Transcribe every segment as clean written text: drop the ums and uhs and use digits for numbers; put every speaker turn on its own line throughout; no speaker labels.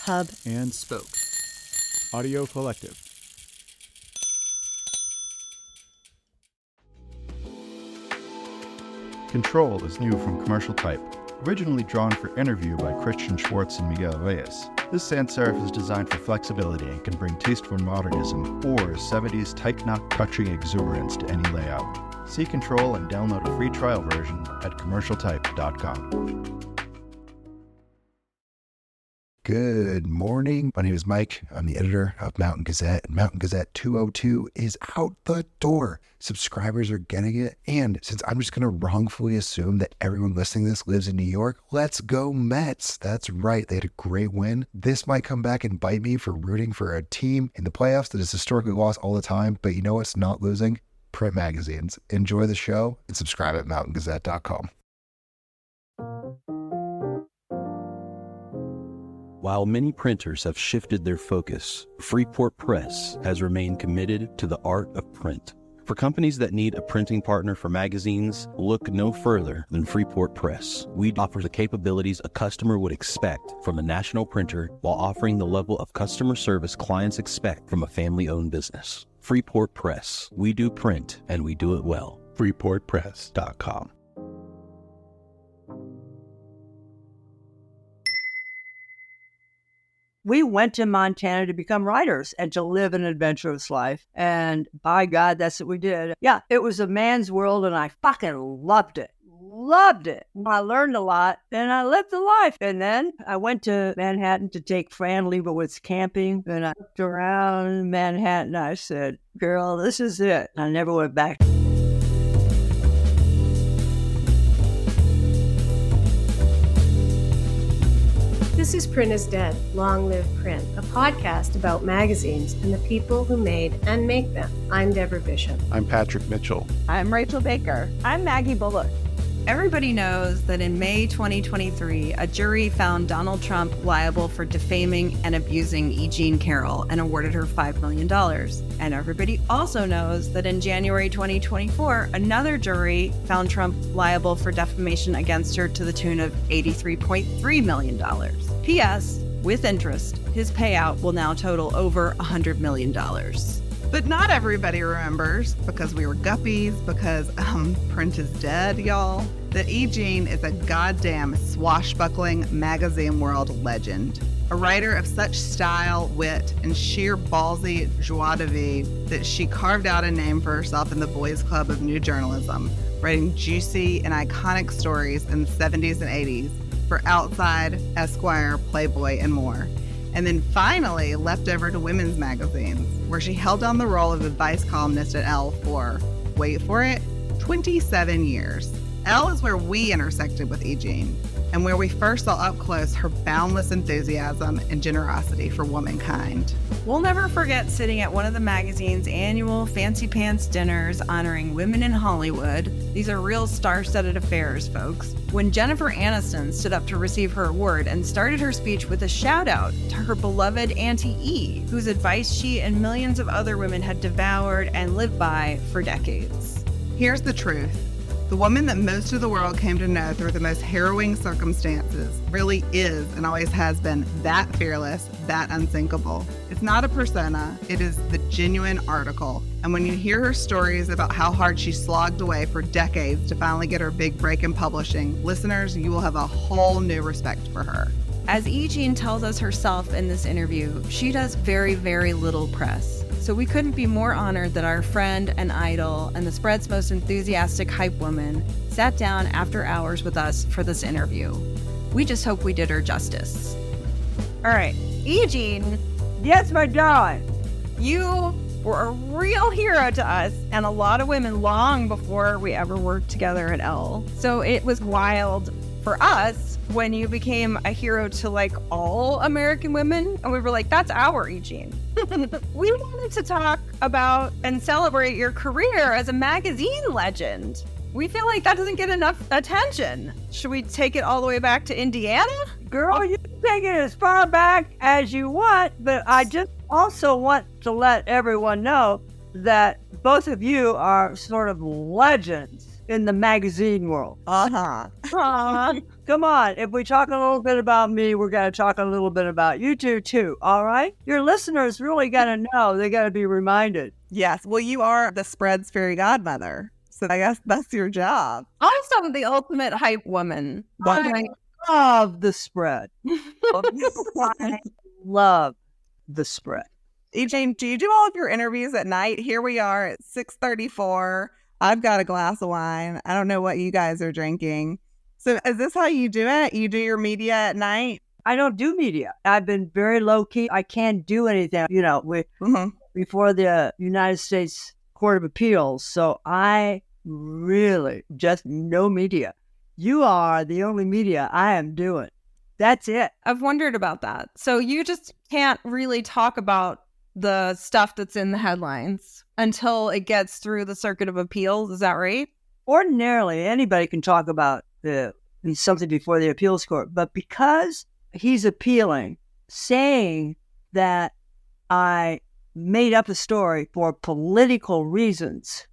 hub,
and spoke. Audio Collective. Control is new from Commercial Type, originally drawn for interview by Christian Schwartz and Miguel Reyes. This sans serif is designed for flexibility and can bring tasteful modernism or 70s tight-knot country exuberance to any layout. See Control and download a free trial version at commercialtype.com.
Good morning. My name is Mike. I'm the editor of Mountain Gazette, and Mountain Gazette 202 is out the door. Subscribers are getting it, and since I'm just going to wrongfully assume that everyone listening to this lives in New York, let's go Mets. That's right. They had a great win. This might come back and bite me for rooting for a team in the playoffs that has historically lost all the time, but you know what's not losing? Print magazines. Enjoy the show and subscribe at mountaingazette.com.
While many printers have shifted their focus, Freeport Press has remained committed to the art of print. For companies that need a printing partner for magazines, look no further than Freeport Press. We offer the capabilities a customer would expect from a national printer while offering the level of customer service clients expect from a family-owned business. Freeport Press. We do print, and we do it well.
freeportpress.com.
we went to Montana to become writers and to live an adventurous life. And by God, that's what we did. Yeah, it was a man's world, and I fucking loved it. Loved it. I learned a lot, and I lived the life. And then I went to Manhattan to take Fran Lebowitz camping, and I looked around Manhattan. I said, girl, this is it. I never went back.
This is Print is Dead, Long Live Print, a podcast about magazines and the people who made and make them. I'm Deborah Bishop.
I'm Patrick Mitchell.
I'm Rachel Baker. I'm Maggie Bullock. Everybody knows that in May 2023, a jury found Donald Trump liable for defaming and abusing E.Jean Carroll and awarded her $5 million. And everybody also knows that in January 2024, another jury found Trump liable for defamation against her to the tune of $83.3 million. P.S. With interest, his payout will now total over $100 million.
But not everybody remembers, because we were guppies, because print is dead, y'all, that E.Jean is a goddamn swashbuckling magazine world legend. A writer of such style, wit, and sheer ballsy joie de vivre that she carved out a name for herself in the boys' club of new journalism, writing juicy and iconic stories in the 70s and 80s for Outside, Esquire, Playboy, and more. And then finally leapt over to women's magazines, where she held down the role of advice columnist at Elle for, wait for it, 27 years. Elle is where we intersected with E.Jean, and where we first saw up close her boundless enthusiasm and generosity for womankind.
We'll never forget sitting at one of the magazine's annual fancy pants dinners honoring women in Hollywood. These are real star-studded affairs, folks. When Jennifer Aniston stood up to receive her award and started her speech with a shout-out to her beloved Auntie E, whose advice she and millions of other women had devoured and lived by for decades.
Here's the truth. The woman that most of the world came to know through the most harrowing circumstances really is, and always has been, that fearless, that unsinkable. It's not a persona, it is the genuine article. And when you hear her stories about how hard she slogged away for decades to finally get her big break in publishing, listeners, you will have a whole new respect for her.
As E.Jean tells us herself in this interview, she does very, very little press. So we couldn't be more honored that our friend and idol and the spread's most enthusiastic hype woman sat down after hours with us for this interview. We just hope we did her justice. All right, E.Jean,
Yes, my darling.
you were a real hero to us and a lot of women long before we ever worked together at Elle. So it was wild for us when you became a hero to like all American women, and we were like, that's our E.Jean. We wanted to talk about and celebrate your career as a magazine legend. We feel like that doesn't get enough attention. Should we take it all the way back to Indiana?
Girl, you can take it as far back as you want, but I just also want to let everyone know that both of you are sort of legends in the magazine world. Come on. If we talk a little bit about me, we're going to talk a little bit about you two, too. All right? Your listeners really got to know. They got to be reminded.
Yes. Well, you are the spread's fairy godmother. So I guess that's your job.
Also, the ultimate hype woman.
I love the spread. I love the spread.
E.Jean, do you do all of your interviews at night? Here we are at 6:34. I've got a glass of wine. I don't know what you guys are drinking. So is this how you do it? You do your media at night?
I don't do media. I've been very low key. I can't do anything, before the United States Court of Appeals. So I really just no media. You are the only media I am doing. That's it.
I've wondered about that. So you just can't really talk about the stuff that's in the headlines until it gets through the circuit of appeals. Is that right?
Ordinarily, anybody can talk about something before the appeals court, but because he's appealing, saying that I made up a story for political reasons,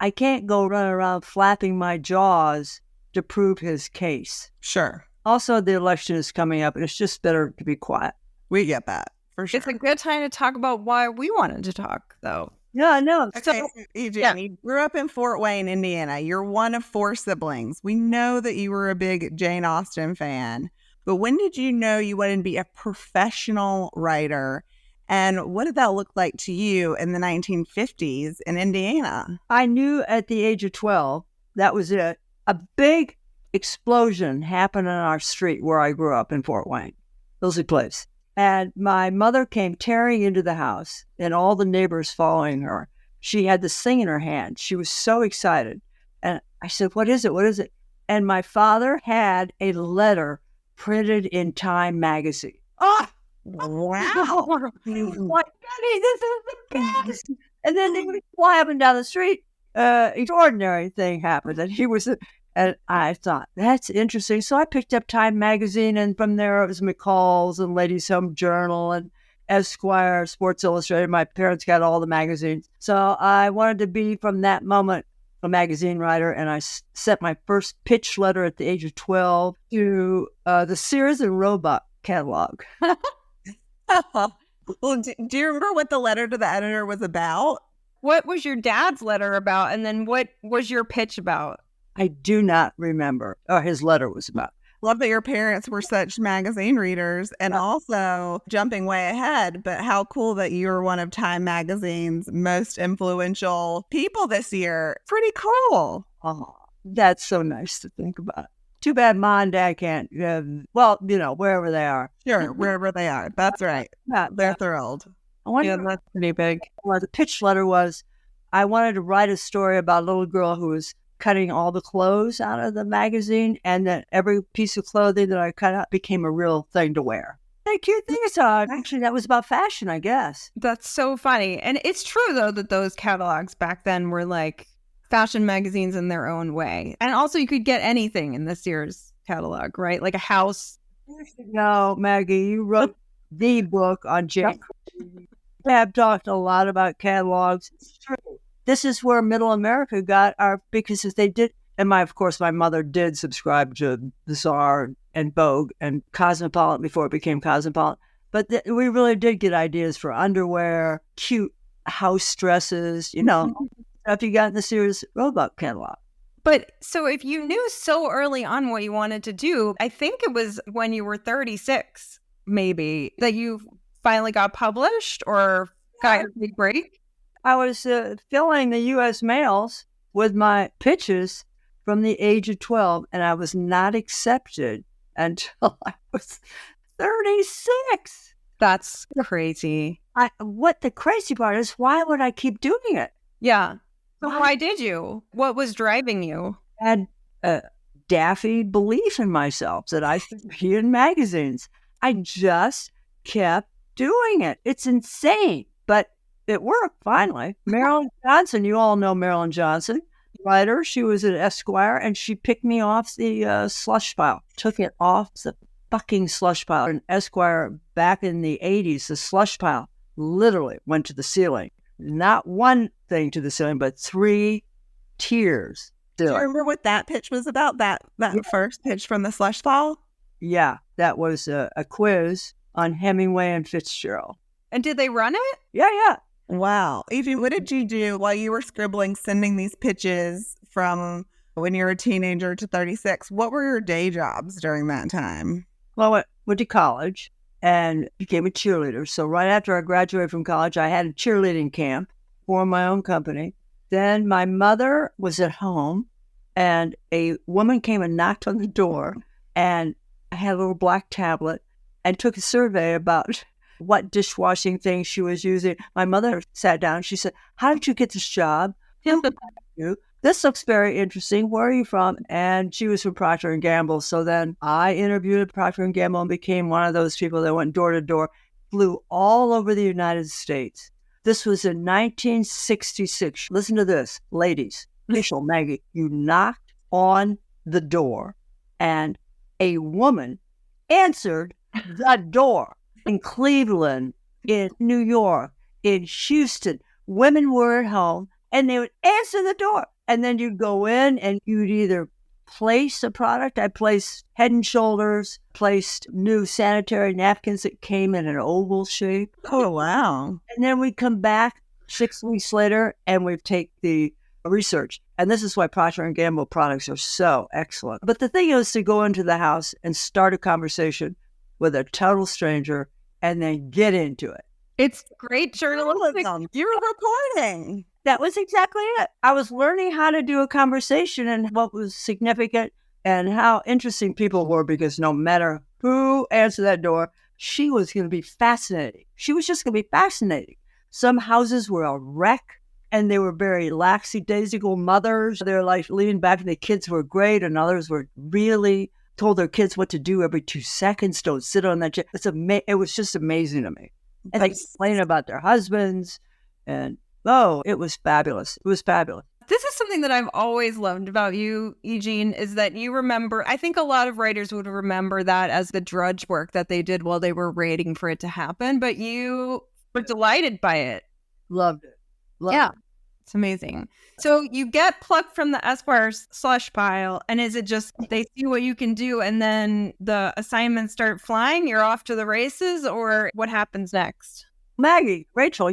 I can't go run around flapping my jaws to prove his case.
Sure.
Also, the election is coming up, and it's just better to be quiet.
We get that, for sure.
It's a good time to talk about why we wanted to talk, though.
Yeah, no.
Okay, E.Jean, you grew up in Fort Wayne, Indiana. You're one of 4 siblings. We know that you were a big Jane Austen fan, but when did you know you wanted to be a professional writer? And what did that look like to you in the 1950s in Indiana?
I knew at the age of 12, that was it. A big explosion happened on our street where I grew up in Fort Wayne, Billsy Place. And my mother came tearing into the house and all the neighbors following her. She had this thing in her hand. She was so excited. And I said, what is it? What is it? And my father had a letter printed in Time magazine. Oh, wow. Like, Daddy, this is the best. And then they would fly up and down the street. Extraordinary thing happened. And he was... And I thought, that's interesting. So I picked up Time magazine, and from there it was McCall's and Ladies' Home Journal and Esquire, Sports Illustrated. My parents got all the magazines. So I wanted to be, from that moment, a magazine writer, and I sent my first pitch letter at the age of 12 to the Sears and Roebuck catalog.
Well, do you remember what the letter to the editor was about?
What was your dad's letter about? And then what was your pitch about?
I do not remember what his letter was about.
Love that your parents were such magazine readers, and also jumping way ahead, but how cool that you were one of Time magazine's most influential people this year. Pretty cool.
Oh, that's so nice to think about. Too bad Mom and Dad can't, wherever they are.
Sure, wherever they are. That's right. They're thrilled.
That's pretty big.
Well, the pitch letter was, I wanted to write a story about a little girl who was cutting all the clothes out of the magazine, and then every piece of clothing that I cut out became a real thing to wear. A cute thing. Actually, that was about fashion, I guess.
That's so funny. And it's true, though, that those catalogs back then were like fashion magazines in their own way. And also you could get anything in the Sears catalog, right? Like a house.
No, Maggie, you wrote the book on Jane. We have talked a lot about catalogs. It's true. This is where Middle America got because if they did, and my mother did subscribe to the Czar and Vogue and Cosmopolitan before it became Cosmopolitan. But we really did get ideas for underwear, cute house dresses, stuff you got in the Sears Roebuck catalog.
But so if you knew so early on what you wanted to do, I think it was when you were 36, maybe, that you finally got published or got a big break.
I was filling the U.S. mails with my pitches from the age of 12, and I was not accepted until I was 36.
That's crazy.
What the crazy part is, why would I keep doing it?
Yeah. So why did you? What was driving you?
I had a daffy belief in myself that I should be in magazines. I just kept doing it. It's insane, but it worked, finally. Marilyn Johnson, you all know Marilyn Johnson, writer. She was at Esquire, and she picked me off the slush pile, took it off the fucking slush pile. In Esquire, back in the 80s, the slush pile literally went to the ceiling. Not one thing to the ceiling, but 3 tiers Do
you
it.
remember what that pitch was about? That first pitch from the slush ball?
Yeah, that was a quiz on Hemingway and Fitzgerald.
And did they run it?
Yeah.
Wow. E.Jean, what did you do while you were scribbling, sending these pitches from when you were a teenager to 36? What were your day jobs during that time?
Well, I went to college and became a cheerleader. So right after I graduated from college, I had a cheerleading camp for my own company. Then my mother was at home and a woman came and knocked on the door, and I had a little black tablet and took a survey about what dishwashing things she was using. My mother sat down. She said, "How did you get this job? This looks very interesting. Where are you from?" And she was from Procter & Gamble. So then I interviewed at Procter & Gamble and became one of those people that went door to door, flew all over the United States. This was in 1966. Listen to this, ladies. Official Maggie, you knocked on the door and a woman answered the door in Cleveland, in New York, in Houston. Women were at home and they would answer the door. And then you'd go in and you'd either place a product. I placed Head and Shoulders, placed new sanitary napkins that came in an oval shape.
Oh, wow.
And then we'd come back 6 weeks later and we'd take the research. And this is why Procter & Gamble products are so excellent. But the thing is to go into the house and start a conversation with a total stranger and then get into it.
It's great journalism.
You were reporting.
That was exactly it. I was learning how to do a conversation and what was significant and how interesting people were, because no matter who answered that door, she was going to be fascinating. She was just going to be fascinating. Some houses were a wreck and they were very lackadaisical mothers. They were like leaning back and the kids were great, and others were really told their kids what to do every 2 seconds. Don't sit on that chair. It was just amazing to me. And they complain about their husbands and it was fabulous. It was fabulous.
This is something that I've always loved about you, E.Jean, is that you remember, I think a lot of writers would remember that as the drudge work that they did while they were waiting for it to happen, but you were delighted by it.
Loved it.
Yeah. It's amazing. So you get plucked from the Esquire slush pile, and is it just they see what you can do and then the assignments start flying? You're off to the races, or what happens next?
Maggie, Rachel,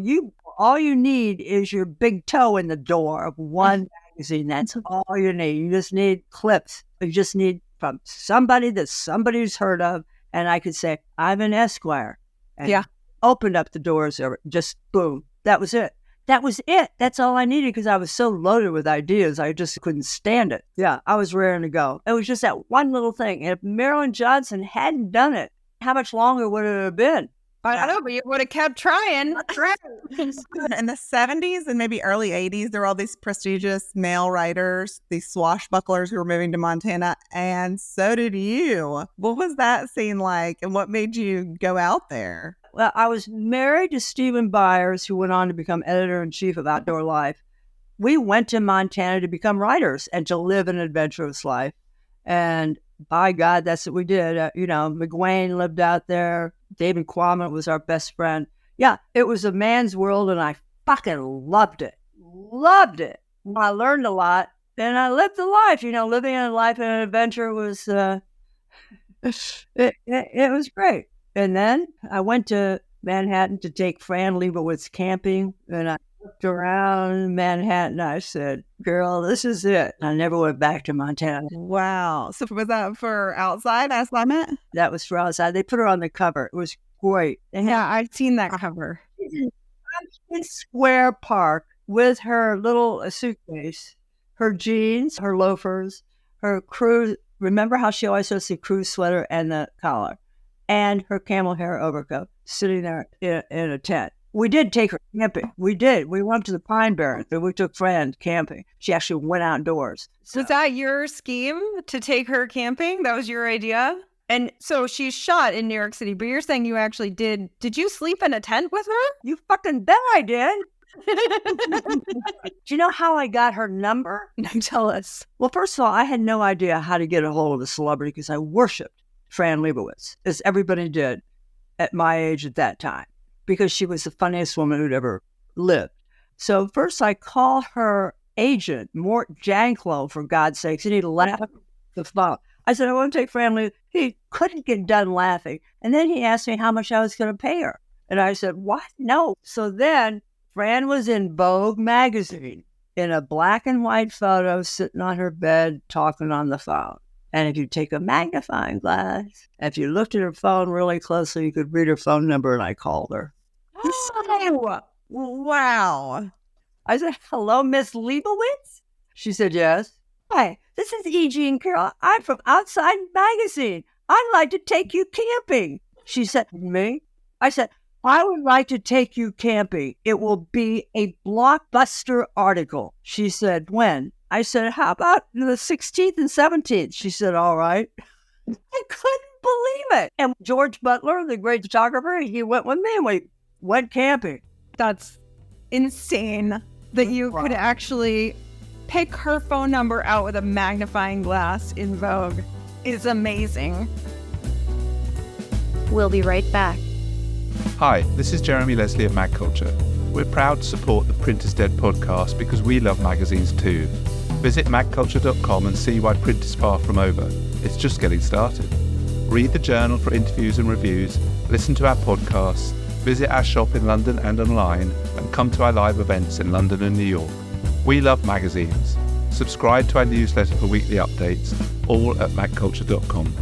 all you need is your big toe in the door of one magazine. That's all you need. You just need clips. You just need from somebody that somebody's heard of. And I could say, I'm an Esquire. And opened up the doors, just boom. That was it. That's all I needed, because I was so loaded with ideas. I just couldn't stand it. Yeah, I was raring to go. It was just that one little thing. And if Marilyn Johnson hadn't done it, how much longer would it have been?
I don't know, but you would have kept trying.
In the 70s and maybe early 80s, there were all these prestigious male writers, these swashbucklers who were moving to Montana, and so did you. What was that scene like, and what made you go out there?
Well, I was married to Stephen Byers, who went on to become editor-in-chief of Outdoor Life. We went to Montana to become writers and to live an adventurous life. And by God, that's what we did. McGuane lived out there. David Quammen was our best friend. Yeah, it was a man's world, and I fucking loved it. Loved it. I learned a lot, and I lived the life. Living a life and an adventure was, it was great. And then I went to Manhattan to take Fran Lebowitz camping, and I looked around Manhattan. I said, girl, this is it. I never went back to Montana.
Wow. So was that for outside assignment?
That was for outside. They put her on the cover. It was great.
Yeah, I've seen that cover.
In Square Park with her little suitcase, her jeans, her loafers, her crew. Remember how she always has the crew sweater and the collar, and her camel hair overcoat, sitting there in a tent. We did take her camping. We did. We went to the Pine Barrens, and we took Fran camping. She actually went outdoors.
So. Was that your scheme to take her camping? That was your idea? And so she's shot in New York City, but you're saying you actually did. Did you sleep in a tent with her?
You fucking bet I did. Do you know how I got her number?
No, tell us.
Well, first of all, I had no idea how to get a hold of a celebrity, because I worshipped Fran Lebowitz, as everybody did at my age at that time, because she was the funniest woman who'd ever lived. So first I call her agent, Mort Janklow, for God's sakes, and he laughed at the phone. I said, I want to take Fran leave. He couldn't get done laughing. And then he asked me how much I was going to pay her. And I said, what? No. So then Fran was in Vogue magazine in a black and white photo sitting on her bed talking on the phone. And if you take a magnifying glass, if you looked at her phone really closely, you could read her phone number, and I called her.
Oh, wow.
I said, hello, Miss Leibowitz? She said, yes. Hi, this is E.Jean Carroll. I'm from Outside Magazine. I'd like to take you camping. She said, me? I said, I would like to take you camping. It will be a blockbuster article. She said, when? I said, how about the 16th and 17th? She said, all right. I couldn't believe it. And George Butler, the great photographer, he went with me and we went camping.
That's insane that you could actually pick her phone number out with a magnifying glass in Vogue. It's amazing.
We'll be right back.
Hi, this is Jeremy Leslie at Mag Culture. We're proud to support the Print is Dead podcast because we love magazines too. Visit magculture.com and see why print is far from over. It's just getting started. Read the journal for interviews and reviews, listen to our podcasts, visit our shop in London and online, and come to our live events in London and New York. We love magazines. Subscribe to our newsletter for weekly updates, all at magculture.com.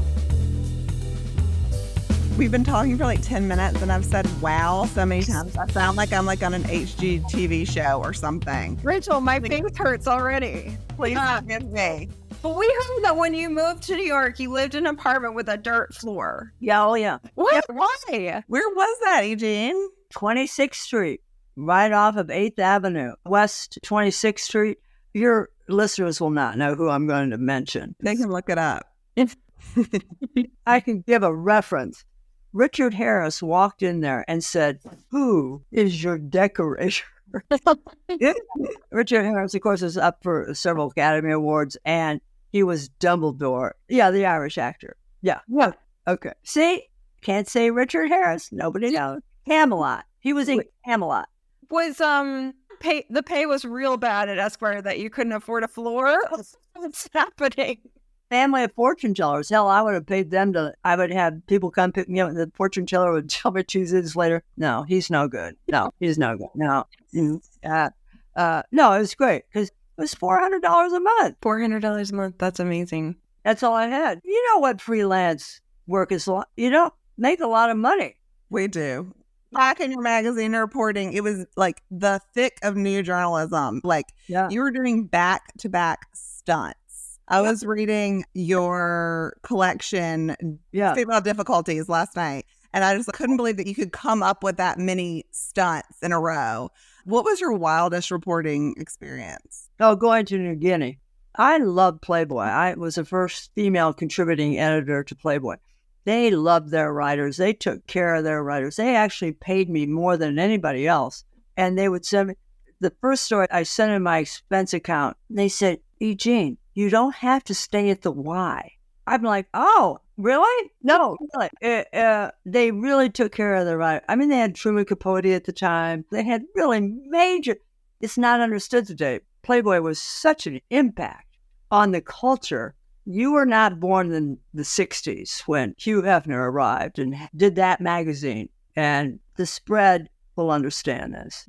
We've been talking for like 10 minutes and I've said wow so many times. I sound like I'm like on an HGTV show or something.
Rachel, my face hurts already.
Please forgive me.
But we heard that when you moved to New York, you lived in an apartment with a dirt floor.
Yeah, oh yeah.
What?
Yep.
Why?
Where was that, E.Jean?
26th Street, right off of 8th Avenue, West 26th Street. Your listeners will not know who I'm going to mention.
They can look it up.
I can give a reference. Richard Harris walked in there and said, who is your decorator? Richard Harris, of course, is up for several Academy Awards, and he was Dumbledore. Yeah, the Irish actor. Yeah. Okay. See? Can't say Richard Harris. Nobody knows. Camelot. He was in Camelot.
Was the pay was real bad at Esquire that you couldn't afford a floor? What's happening?
Family of fortune tellers. Hell, I would have paid them I would have people come pick me up, and the fortune teller would tell me 2 days later, no, he's no good. No, he's no good. No. No, it was great because it was $400 a month.
$400 a month. That's amazing.
That's all I had. You know what freelance work is like? You know, make a lot of money.
We do. Back in your magazine reporting, it was like the thick of new journalism. Like you were doing back-to-back stunts. I was reading your collection, Female Difficulties, last night, and I just couldn't believe that you could come up with that many stunts in a row. What was your wildest reporting experience?
Oh, going to New Guinea. I loved Playboy. I was the first female contributing editor to Playboy. They loved their writers. They took care of their writers. They actually paid me more than anybody else. And they would send me, the first story I sent in my expense account, they said, E.Jean, you don't have to stay at the Y. I'm like, oh, really? No, really. They really took care of their writers. I mean, they had Truman Capote at the time. They had really major, it's not understood today. Playboy was such an impact on the culture. You were not born in the 60s when Hugh Hefner arrived and did that magazine. And the spread will understand this.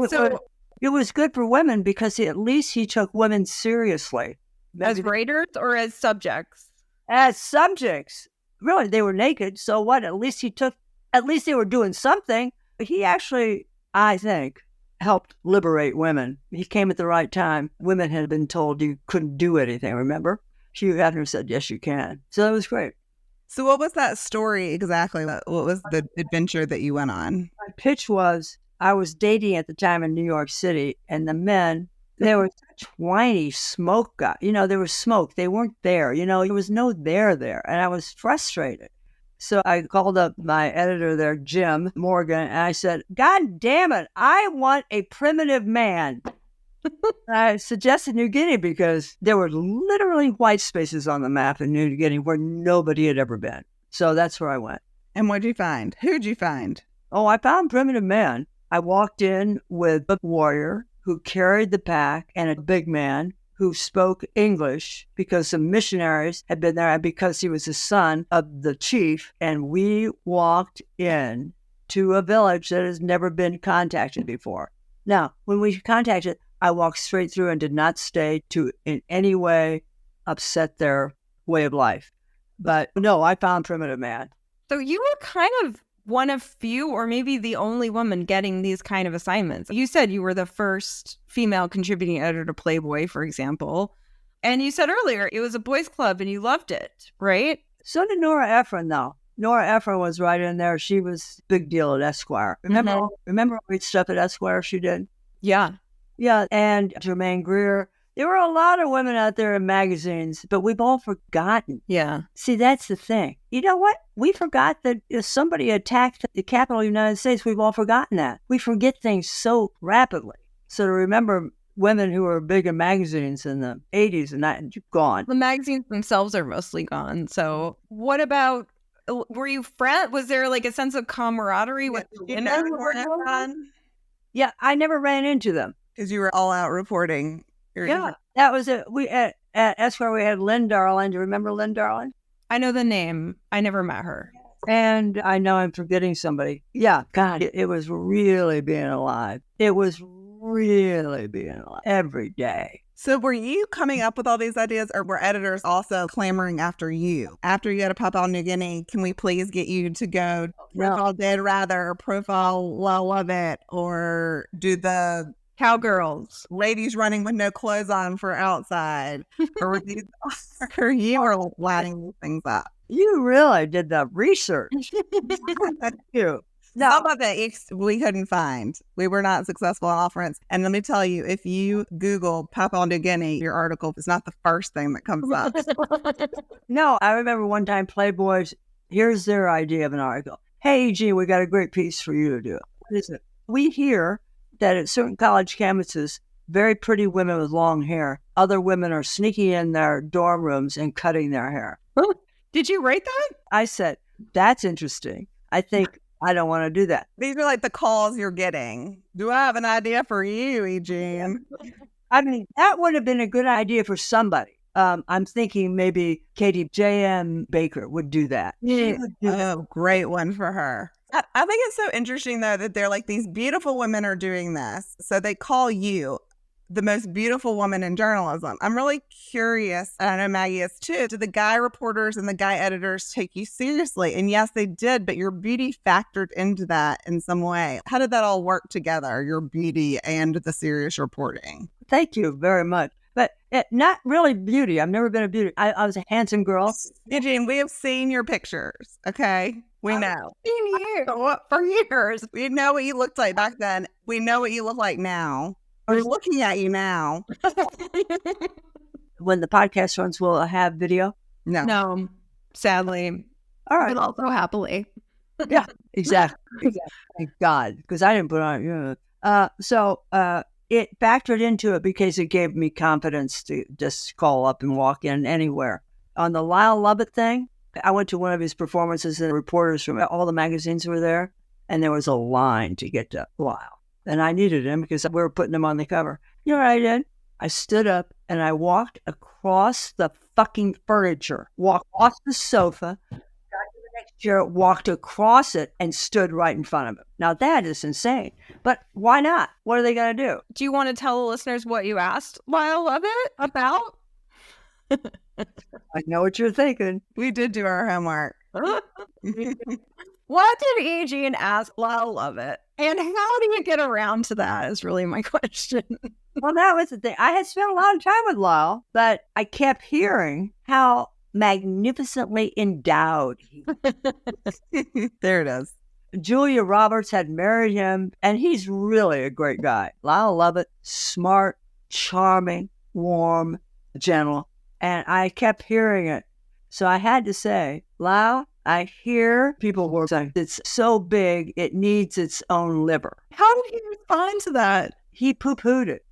So it was good for women because at least he took women seriously.
As writers or as subjects?
As subjects. Really, they were naked. So what? At least they were doing something. He actually, I think, helped liberate women. He came at the right time. Women had been told you couldn't do anything, remember? Hugh Hefner said, yes, you can. So it was great.
So what was that story exactly? What was the adventure that you went on?
My pitch was, I was dating at the time in New York City, and the men, they were such whiny smoke guys. You know, there was smoke. They weren't there. You know, there was no there. And I was frustrated. So I called up my editor there, Jim Morgan, and I said, God damn it, I want a primitive man. I suggested New Guinea because there were literally white spaces on the map in New Guinea where nobody had ever been. So that's where I went.
And what'd you find? Who'd you find?
Oh, I found primitive man. I walked in with a warrior who carried the pack and a big man who spoke English because some missionaries had been there and because he was the son of the chief. And we walked in to a village that has never been contacted before. Now, when we contacted, I walked straight through and did not stay to in any way upset their way of life. But no, I found Primitive Man.
So you were kind of one of few or maybe the only woman getting these kind of assignments. You said you were the first female contributing editor to Playboy, for example. And you said earlier it was a boys' club and you loved it, right?
So did Nora Ephron, though. Nora Ephron was right in there. She was big deal at Esquire. Remember all the stuff at Esquire she did?
Yeah.
Yeah, and Germaine Greer. There were a lot of women out there in magazines, but we've all forgotten.
Yeah.
See, that's the thing. You know what? We forgot that if somebody attacked the capital of the United States, we've all forgotten that. We forget things so rapidly. So to remember women who were big in magazines in the 80s and that, gone.
The magazines themselves are mostly gone. So what about, were you friends? Was there like a sense of camaraderie with
Yeah, I never ran into them.
Because you were all out reporting.
Yeah, that was it. We at Esquire, we had Lynn Darling. Do you remember Lynn Darling?
I know the name. I never met her.
And I know I'm forgetting somebody. Yeah, God, it was really being alive. It was really being alive every day.
So were you coming up with all these ideas, or were editors also clamoring after you? After you had a Papua New Guinea, can we please get you to go profile Dead Rather, or profile Love It, or do the
Cowgirls,
ladies running with no clothes on for outside? Or were these, or you were lining these things up?
You really did the research. You. No.
Some of it we couldn't find. We were not successful on all fronts. And let me tell you, if you Google Papua New Guinea, your article is not the first thing that comes up.
No, I remember one time Playboy's, here's their idea of an article. Hey, E.Jean, we got a great piece for you to do. What is it? We hear that at certain college campuses, very pretty women with long hair, other women are sneaking in their dorm rooms and cutting their hair.
Did you write that?
I said, that's interesting. I think I don't want to do that.
These are like the calls you're getting. Do I have an idea for you, E.Jean?
I mean, that would have been a good idea for somebody. I'm thinking maybe Katie J.M. Baker would do that.
Yeah. Oh, great one for her. I think it's so interesting, though, that they're like, these beautiful women are doing this. So they call you the most beautiful woman in journalism. I'm really curious, and I know Maggie is too, do the guy reporters and the guy editors take you seriously? And yes, they did, but your beauty factored into that in some way. How did that all work together, your beauty and the serious reporting?
Thank you very much. But not really beauty. I've never been a beauty. I was a handsome girl.
E.Jean, we have seen your pictures, okay? We know.
Seen you for years.
We know what you looked like back then. We know what you look like now. We're looking at you now.
When the podcast runs, will it have video?
No, sadly.
All right.
But also happily.
Yeah, exactly. Thank God, because I didn't put on. So it factored into it because it gave me confidence to just call up and walk in anywhere. On the Lyle Lovett thing, I went to one of his performances and reporters from all the magazines were there, and there was a line to get to Lyle. And I needed him because we were putting him on the cover. You know what I did? I stood up and I walked across the fucking furniture, walked off the sofa, got to the next chair, walked across it, and stood right in front of him. Now that is insane. But why not? What are they going to do?
Do you want to tell the listeners what you asked Lyle Lovett about?
I know what you're thinking.
We did do our homework.
What did E.Jean ask Lyle Lovett? And how do you get around to that is really my question.
Well, that was the thing. I had spent a lot of time with Lyle, but I kept hearing how magnificently endowed he was.
There it is.
Julia Roberts had married him, and he's really a great guy. Lyle Lovett, smart, charming, warm, gentle. And I kept hearing it. So I had to say, Lyle, I hear people were saying it's so big, it needs its own liver.
How did he respond to that?
He poo-pooed it,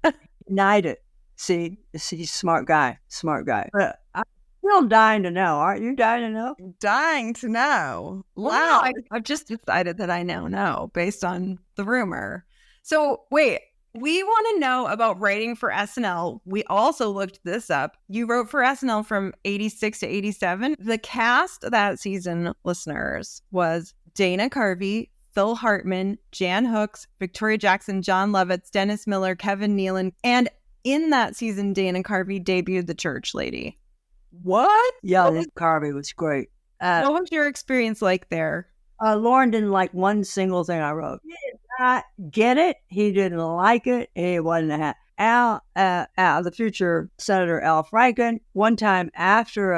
denied it. See, he's a smart guy. But I'm still dying to know. Aren't you dying to know?
Dying to know.
Wow. I've just decided that I now know based on the rumor. So wait, We want to know about writing for SNL. We also looked this up. You wrote for SNL from 86 to 87. The cast that season, listeners, was Dana Carvey, Phil Hartman, Jan Hooks, Victoria Jackson, John Lovitz, Dennis Miller, Kevin Nealon. And in that season, Dana Carvey debuted The Church Lady. What?
Yeah, Carvey was great.
What was your experience like there?
Lauren didn't like one single thing I wrote. He did not get it. He didn't like it. He wasn't a Al, the future Senator Al Franken, one time after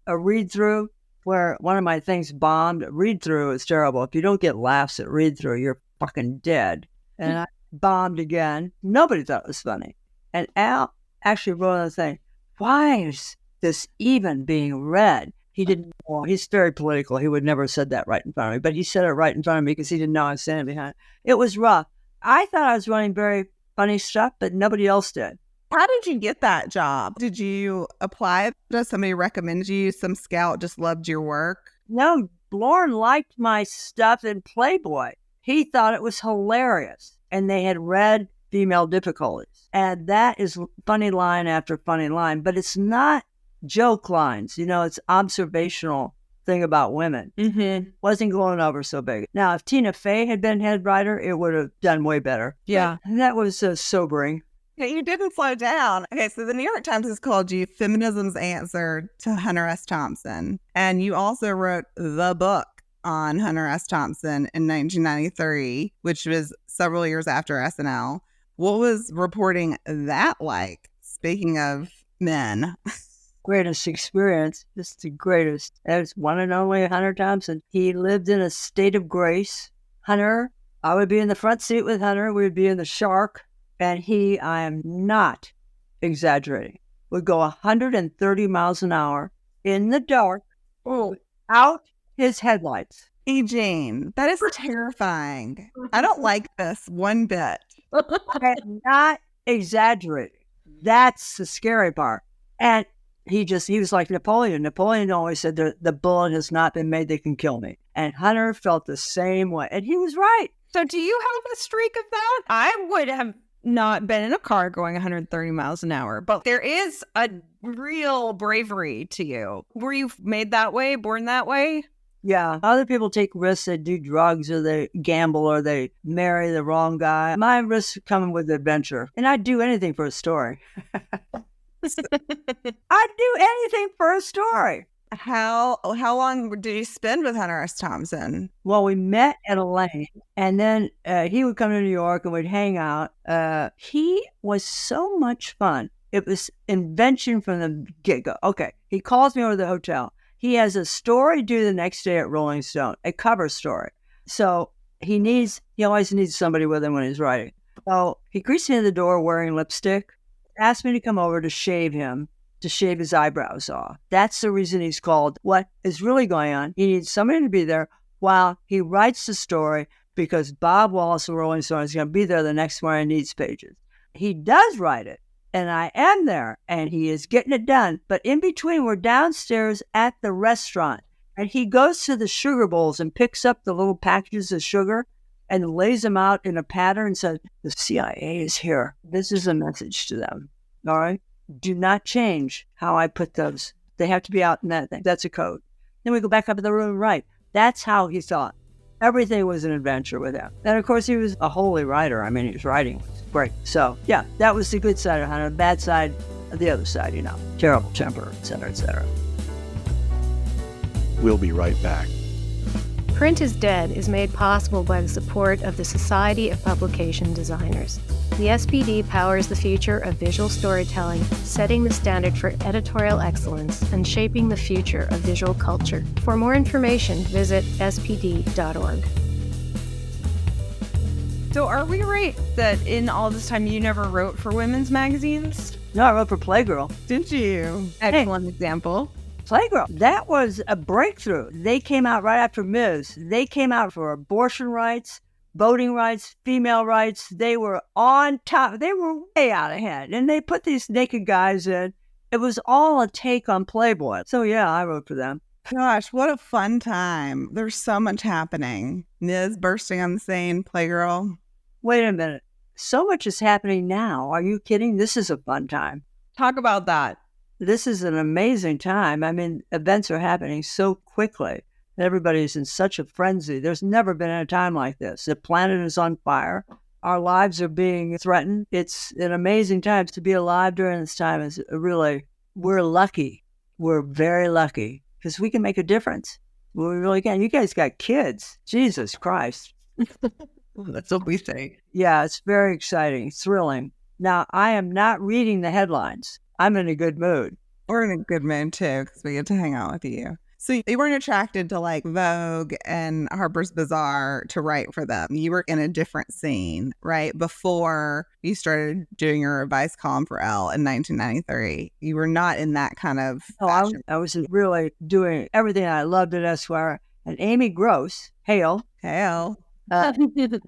a read-through where one of my things bombed, read-through is terrible. If you don't get laughs at read-through, you're fucking dead. And I bombed again. Nobody thought it was funny. And Al actually wrote a thing, why is this even being read? He didn't know. He's very political. He would never have said that right in front of me, but he said it right in front of me because he didn't know I was standing behind it. It was rough. I thought I was running very funny stuff, but nobody else did.
How did you get that job? Did you apply? Does somebody recommend you? Some scout just loved your work?
No, Lauren liked my stuff in Playboy. He thought it was hilarious. And they had read Female Difficulties. And that is funny line after funny line, but it's not joke lines. You know, it's observational thing about women.
Mm-hmm.
Wasn't going over so big. Now, if Tina Fey had been head writer, it would have done way better.
Yeah.
But that was sobering.
You didn't slow down. Okay, so the New York Times has called you Feminism's Answer to Hunter S. Thompson. And you also wrote the book on Hunter S. Thompson in 1993, which was several years after SNL. What was reporting that like? Speaking of men.
Greatest experience. Just the greatest. That was one and only Hunter Thompson. He lived in a state of grace. Hunter, I would be in the front seat with Hunter. We would be in the Shark. And he, I am not exaggerating, would go 130 miles an hour in the dark, out his headlights.
E.Jean, that is terrifying. I don't like this one bit.
I'm not exaggerating. That's the scary part. And he was like Napoleon. Napoleon always said the bullet has not been made that can kill me. And Hunter felt the same way. And he was right.
So do you have a streak of that? I would have not been in a car going 130 miles an hour, but there is a real bravery to you. Were you made that way, born that way?
Yeah. Other people take risks. They do drugs or they gamble or they marry the wrong guy. My risks come with adventure. And I'd do anything for a story. I'd do anything for a story.
How long did you spend with Hunter S. Thompson?
Well, we met at a lane, and then he would come to New York and we'd hang out. He was so much fun. It was invention from the get-go. Okay, he calls me over to the hotel. He has a story due the next day at Rolling Stone, a cover story. So he always needs somebody with him when he's writing. So he greets me at the door wearing lipstick, asked me to come over to shave him, to shave his eyebrows off. That's the reason he's called. What is really going on? He needs somebody to be there while he writes the story because Bob Wallace of Rolling Stone is going to be there the next morning and needs pages. He does write it, and I am there, and he is getting it done. But in between, we're downstairs at the restaurant, and he goes to the sugar bowls and picks up the little packages of sugar and lays them out in a pattern and says, the CIA is here. This is a message to them. All right? Do not change how I put those. They have to be out in that thing. That's a code. Then we go back up to the room and write. That's how he thought. Everything was an adventure with him. And of course, he was a holy writer. I mean, his writing was great. So, yeah, that was the good side of Hunter. The bad side, the other side, terrible temper, et cetera, et cetera.
We'll be right back.
Print is Dead is made possible by the support of the Society of Publication Designers. The SPD powers the future of visual storytelling, setting the standard for editorial excellence and shaping the future of visual culture. For more information, visit spd.org.
So are we right that in all this time you never wrote for women's magazines?
No, I wrote for Playgirl.
Did you?
Excellent example.
Playgirl. That was a breakthrough. They came out right after Ms. They came out for abortion rights, voting rights, female rights. They were on top. They were way out ahead. And they put these naked guys in. It was all a take on Playboy. So, yeah, I wrote for them.
Gosh, what a fun time. There's so much happening. Ms. bursting on the scene, Playgirl.
Wait a minute. so much is happening now. Are you kidding? This is a fun time.
Talk about that.
This is an amazing time. I mean, events are happening so quickly. Everybody's in such a frenzy. There's never been a time like this. The planet is on fire. Our lives are being threatened. It's an amazing time to be alive during this time. Is really, we're lucky. We're very lucky because we can make a difference. We really can. You guys got kids. Jesus Christ.
That's what we think.
Yeah, it's very exciting, thrilling. Now, I am not reading the headlines. I'm in a good mood.
We're in a good mood too because we get to hang out with you. So you weren't attracted to like Vogue and Harper's Bazaar to write for them. You were in a different scene, right? Before you started doing your advice column for Elle in 1993. You were not in that kind of fashion.
I was really doing everything I loved at Esquire. And Amy Gross, hail.
Hell.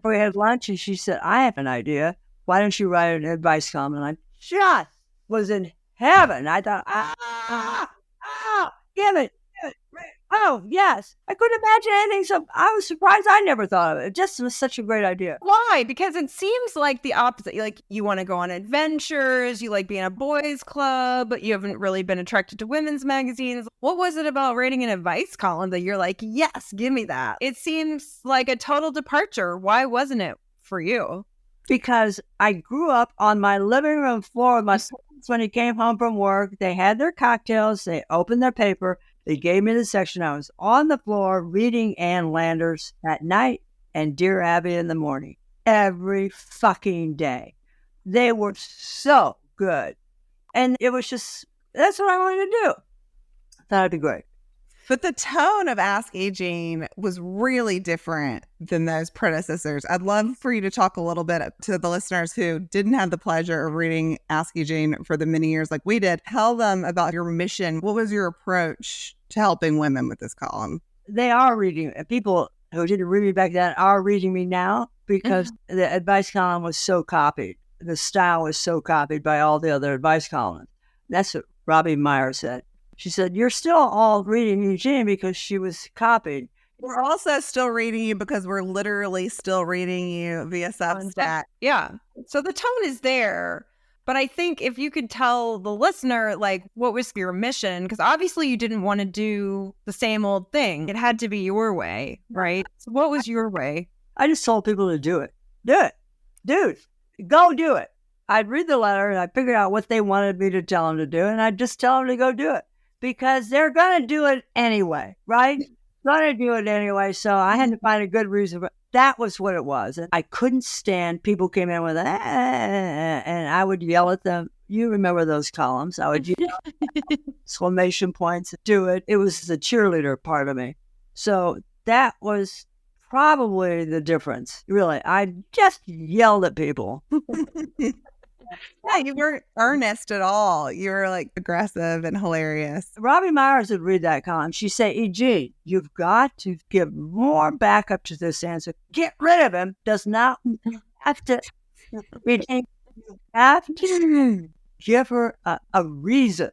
We had lunch and she said, I have an idea. Why don't you write an advice column? And I just was in heaven. I thought, give it. Oh, yes. I couldn't imagine anything. So I was surprised. I never thought of it. It just was such a great idea.
Why? Because it seems like the opposite. Like you want to go on adventures. You like being a boys club. You haven't really been attracted to women's magazines. What was it about writing an advice column that you're like, yes, give me that? It seems like a total departure. Why wasn't it for you?
Because I grew up on my living room floor with my sons when he came home from work. They had their cocktails. They opened their paper. They gave me the section. I was on the floor reading Ann Landers at night and Dear Abby in the morning. Every fucking day. They were so good. And it was just, that's what I wanted to do. Thought it'd be great.
But the tone of Ask E.Jean was really different than those predecessors. I'd love for you to talk a little bit to the listeners who didn't have the pleasure of reading Ask E.Jean for the many years like we did. Tell them about your mission. What was your approach to helping women with this column?
They are reading. People who didn't read me back then are reading me now because the advice column was so copied. The style was so copied by all the other advice columns. That's what Robbie Meyer said. She said, you're still all reading E.Jean because she was copied.
We're also still reading you because we're literally still reading you via Substack.
Yeah. So the tone is there. But I think if you could tell the listener, like, what was your mission? Because obviously you didn't want to do the same old thing. It had to be your way, right? So what was your way?
I just told people to do it. Do it. Dude, go do it. I'd read the letter and I'd figure out what they wanted me to tell them to do. And I'd just tell them to go do it. Because they're going to do it anyway, right? Going to do it anyway. So I had to find a good reason. But that was what it was. And I couldn't stand people came in with and I would yell at them. You remember those columns. I would yell exclamation points. Do it. It was the cheerleader part of me. So that was probably the difference. Really, I just yelled at people.
Yeah, you weren't earnest at all. You were like aggressive and hilarious.
Robbie Myers would read that column. She'd say, E.G., you've got to give more backup to this answer. Get rid of him. Does not have to. You have to give her a reason.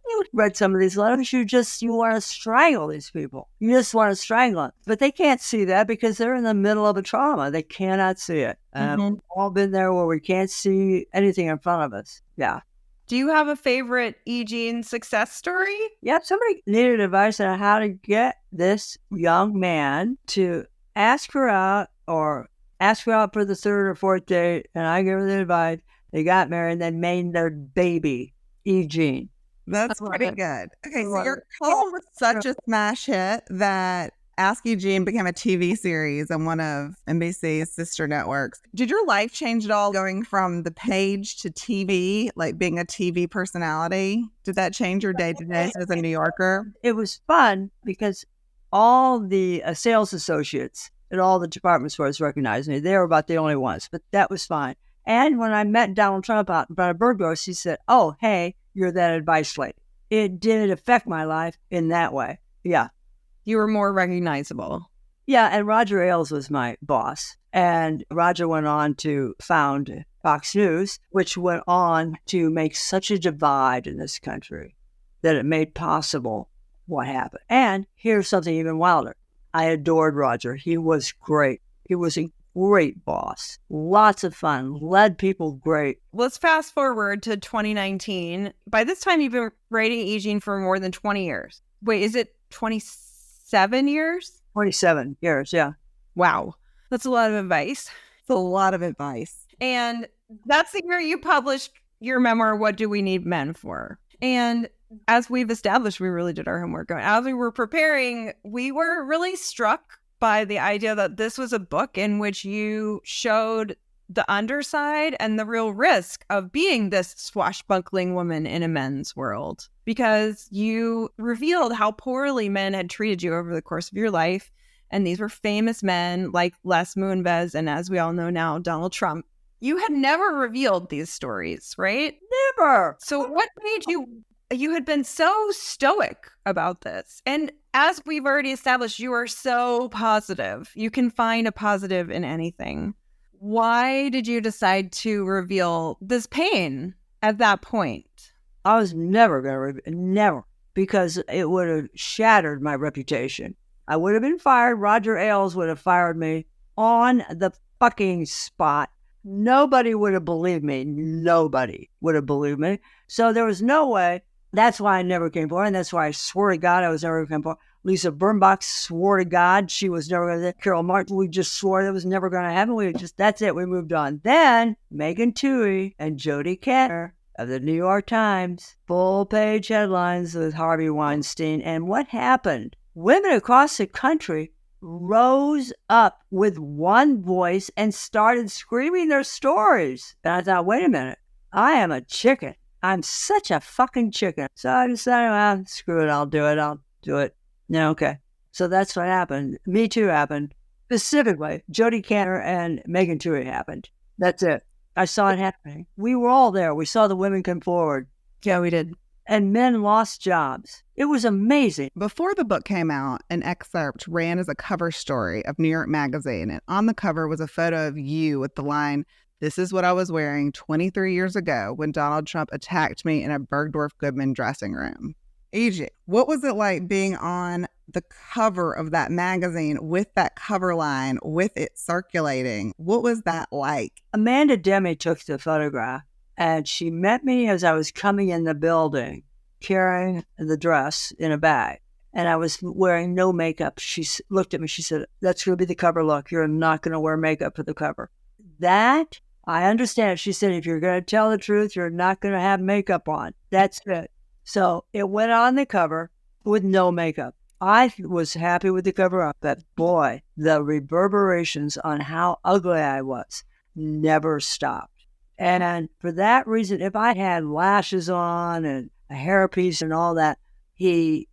You read some of these letters, you want to strangle these people. You just want to strangle them. But they can't see that because they're in the middle of a trauma. They cannot see it. We've all been there where we can't see anything in front of us. Yeah.
Do you have a favorite E.Jean success story?
Yep. Somebody needed advice on how to get this young man to ask her out or ask her out for the third or fourth date. And I gave her the advice. They got married and then made their baby, E.Jean.
That's pretty good. Okay, so your column was such a smash hit that Ask E.Jean became a TV series on one of NBC's sister networks. Did your life change at all going from the page to TV, like being a TV personality? Did that change your day-to-day as a New Yorker?
It was fun because all the sales associates at all the department stores recognized me. They were about the only ones, but that was fine. And when I met Donald Trump out in front of Burgos, he said, oh, hey, you're that advice lady. It did affect my life in that way. Yeah.
You were more recognizable.
Yeah, and Roger Ailes was my boss. And Roger went on to found Fox News, which went on to make such a divide in this country that it made possible what happened. And here's something even wilder. I adored Roger. He was great. He was Great boss. Lots of fun. Led people great.
Let's fast forward to 2019. By this time, you've been writing E.Jean for more than 20 years. Wait, is it 27 years?
27 years, yeah.
Wow. That's a lot of advice.
It's a lot of advice.
And that's the year you published your memoir, What Do We Need Men For? And as we've established, we really did our homework. As we were preparing, we were really struck by the idea that this was a book in which you showed the underside and the real risk of being this swashbuckling woman in a men's world, because you revealed how poorly men had treated you over the course of your life. And these were famous men like Les Moonves and, as we all know now, Donald Trump. You had never revealed these stories, right?
Never.
So what made you had been so stoic about this? And as we've already established, you are so positive. You can find a positive in anything. Why did you decide to reveal this pain at that point?
I was never going to, never, because it would have shattered my reputation. I would have been fired. Roger Ailes would have fired me on the fucking spot. Nobody would have believed me. Nobody would have believed me. So there was no way. That's why I never came forward. And that's why I swore to God I was never going to come forward. Lisa Birnbach swore to God she was never going to. Carroll Martin, we just swore that was never going to happen. That's it. We moved on. Then Megan Twohey and Jodi Kantor of the New York Times, full page headlines with Harvey Weinstein. And what happened? Women across the country rose up with one voice and started screaming their stories. And I thought, wait a minute, I am a chicken. I'm such a fucking chicken. So I decided, well, screw it, I'll do it. Yeah, okay. So that's what happened. Me Too happened. Specifically, Jodi Kantor and Megan Twohey happened. That's it. I saw it happening. We were all there. We saw the women come forward.
Yeah, we did.
And men lost jobs. It was amazing.
Before the book came out, an excerpt ran as a cover story of New York Magazine. And on the cover was a photo of you with the line, "This is what I was wearing 23 years ago when Donald Trump attacked me in a Bergdorf Goodman dressing room." E.Jean, what was it like being on the cover of that magazine with that cover line, with it circulating? What was that like?
Amanda Demme took the photograph, and she met me as I was coming in the building, carrying the dress in a bag. And I was wearing no makeup. She looked at me. She said, "That's going to be the cover look. You're not going to wear makeup for the cover." That, I understand. She said, if you're going to tell the truth, you're not going to have makeup on. That's it. So it went on the cover with no makeup. I was happy with the cover up, but boy, the reverberations on how ugly I was never stopped. And for that reason, if I had lashes on and a hairpiece and all that, he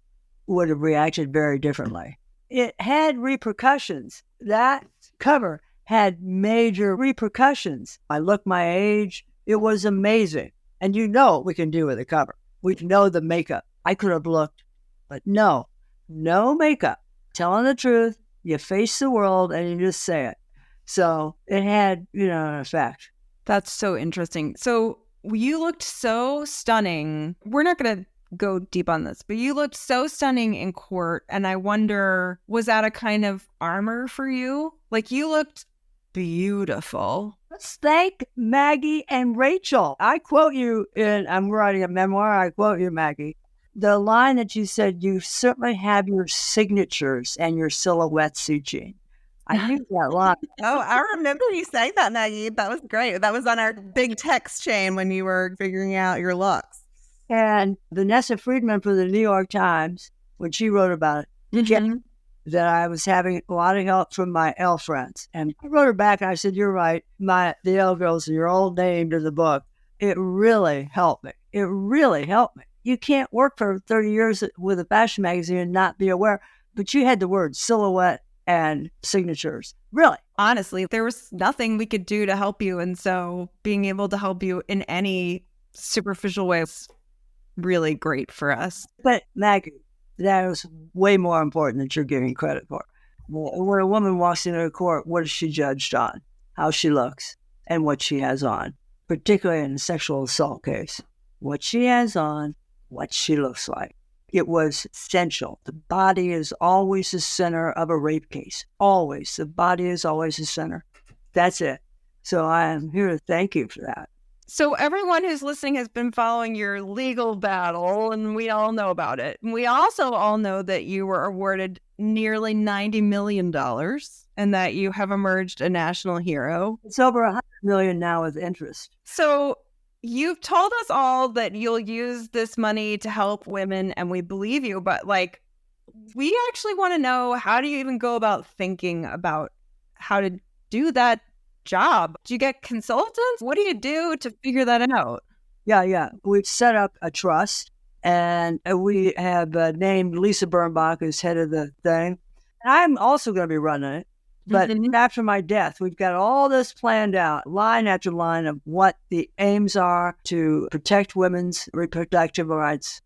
would have reacted very differently. It had repercussions. That cover had major repercussions. I looked my age. It was amazing. And you know what we can do with a cover. We know the makeup. I could have looked, but no makeup. Telling the truth, you face the world and you just say it. So it had, an effect.
That's so interesting. So you looked so stunning. We're not going to go deep on this, but you looked so stunning in court. And I wonder, was that a kind of armor for you? Like, you looked beautiful.
Let's thank Maggie and Rachel. I quote you I'm writing a memoir. I quote you, Maggie. The line that you said, "You certainly have your signatures and your silhouettes, E.Jean." I knew that line.
Oh, I remember you saying that, Maggie. That was great. That was on our big text chain when you were figuring out your looks.
And Vanessa Friedman for the New York Times, when she wrote about it, that I was having a lot of help from my Elle friends. And I wrote her back and I said, "You're right. The Elle girls, you're all named in the book." It really helped me. It really helped me. You can't work for 30 years with a fashion magazine and not be aware. But you had the word silhouette and signatures. Really.
Honestly, there was nothing we could do to help you. And so being able to help you in any superficial way was really great for us.
But Maggie, that was way more important than you're giving credit for. When a woman walks into a court, what is she judged on? How she looks and what she has on, particularly in a sexual assault case. What she has on, what she looks like. It was essential. The body is always the center of a rape case. Always. The body is always the center. That's it. So I am here to thank you for that.
So everyone who's listening has been following your legal battle, and we all know about it. And we also all know that you were awarded nearly $90 million and that you have emerged a national hero.
It's over $100 million now with interest.
So you've told us all that you'll use this money to help women, and we believe you, but like, we actually want to know, how do you even go about thinking about how to do that job? Do you get consultants? What do you do to figure that out?
Yeah. We've set up a trust, and we have named Lisa Birnbach as head of the thing. And I'm also going to be running it. But after my death, we've got all this planned out, line after line, of what the aims are to protect women's reproductive rights,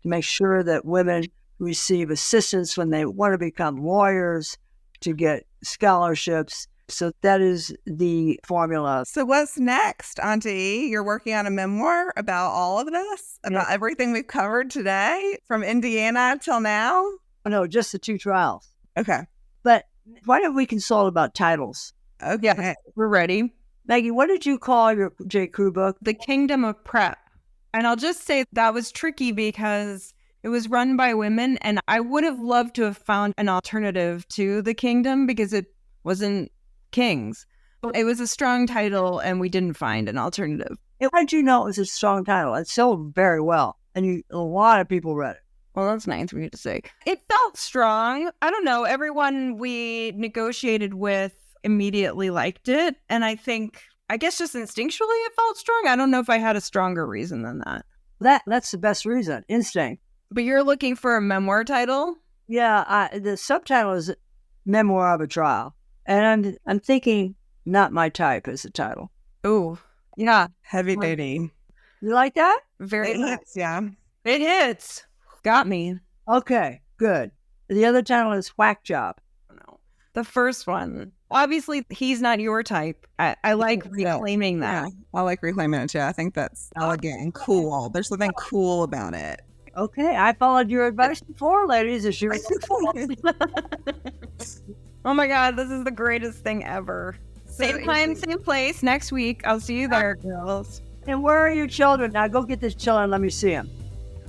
to make sure that women receive assistance when they want to become lawyers, to get scholarships. So that is the formula.
So what's next, Auntie? You're working on a memoir about all of this, about everything we've covered today, from Indiana till now?
Oh, no, just the 2 trials.
Okay.
But why don't we consult about titles?
Okay.
Yeah, we're ready.
Maggie, what did you call your J. Crew book?
The Kingdom of Prep. And I'll just say that was tricky because it was run by women, and I would have loved to have found an alternative to The Kingdom because it wasn't kings. It was a strong title, and we didn't find an alternative.
How did you know it was a strong title? It sold very well, and a lot of people read it.
Well, that's nice for you to say. It felt strong. I don't know. Everyone we negotiated with immediately liked it. And I guess just instinctually it felt strong. I don't know if I had a stronger reason than that.
That's the best reason, instinct.
But you're looking for a memoir title?
Yeah, the subtitle is Memoir of a Trial. And I'm thinking Not My Type is the title.
Ooh, yeah.
Heavy duty.
You like that?
Very
It hits, yeah.
It hits. Got me.
Okay, good. The other title is Whack Job.
No. The first one. Obviously, he's not your type. I like reclaiming that.
Yeah, I like reclaiming it too. I think that's elegant and cool. There's something cool about it.
Okay, I followed your advice before, ladies. As you
Oh my God, this is the greatest thing ever. Same time, same place, next week. I'll see you there, girls.
And where are your children? Now go get the children and let me see them.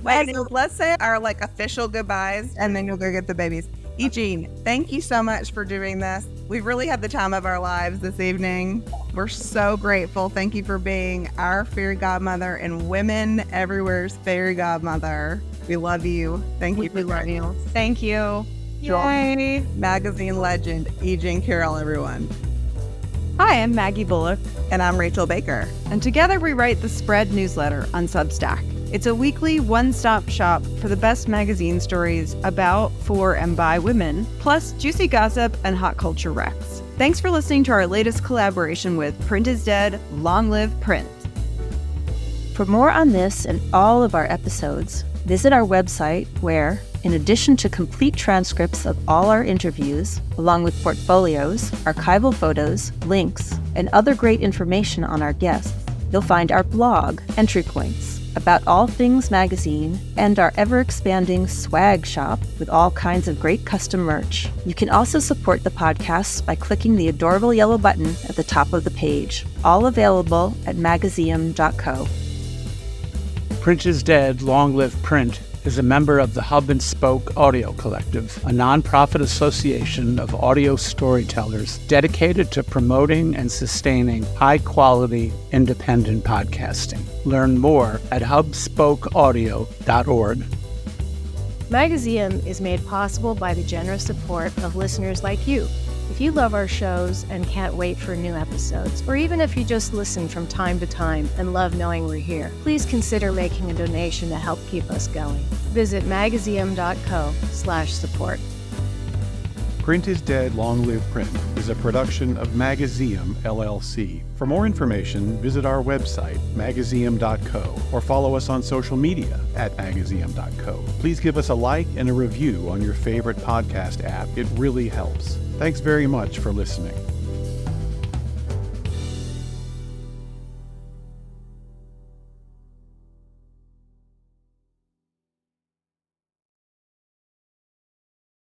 Wait, so let's say our official goodbyes, and then you'll go get the babies. E.Jean, thank you so much for doing this. We really had the time of our lives this evening. We're so grateful. Thank you for being our fairy godmother and women everywhere's fairy godmother. We love you. Thank you for joining us.
Thank you.
Yay. Magazine legend, E.Jean Carroll, everyone.
Hi, I'm Maggie Bullock.
And I'm Rachel Baker.
And together we write the Spread newsletter on Substack. It's a weekly one-stop shop for the best magazine stories about, for, and by women, plus juicy gossip and hot culture recs. Thanks for listening to our latest collaboration with Print is Dead, Long Live Print.
For more on this and all of our episodes, visit our website where, in addition to complete transcripts of all our interviews, along with portfolios, archival photos, links, and other great information on our guests, you'll find our blog, Entry Points, about all things magazine, and our ever-expanding swag shop with all kinds of great custom merch. You can also support the podcast by clicking the adorable yellow button at the top of the page, all available at magazium.co.
Print is Dead, Long Live Print is a member of the Hub and Spoke Audio Collective, a nonprofit association of audio storytellers dedicated to promoting and sustaining high-quality, independent podcasting. Learn more at hubspokeaudio.org.
Magazium is made possible by the generous support of listeners like you. If you love our shows and can't wait for new episodes, or even if you just listen from time to time and love knowing we're here, please consider making a donation to help keep us going. Visit magazium.co/support.
Print is Dead, Long Live Print is a production of Magazium, LLC. For more information, visit our website, magazium.co, or follow us on social media at magazium.co. Please give us a like and a review on your favorite podcast app. It really helps. Thanks very much for listening.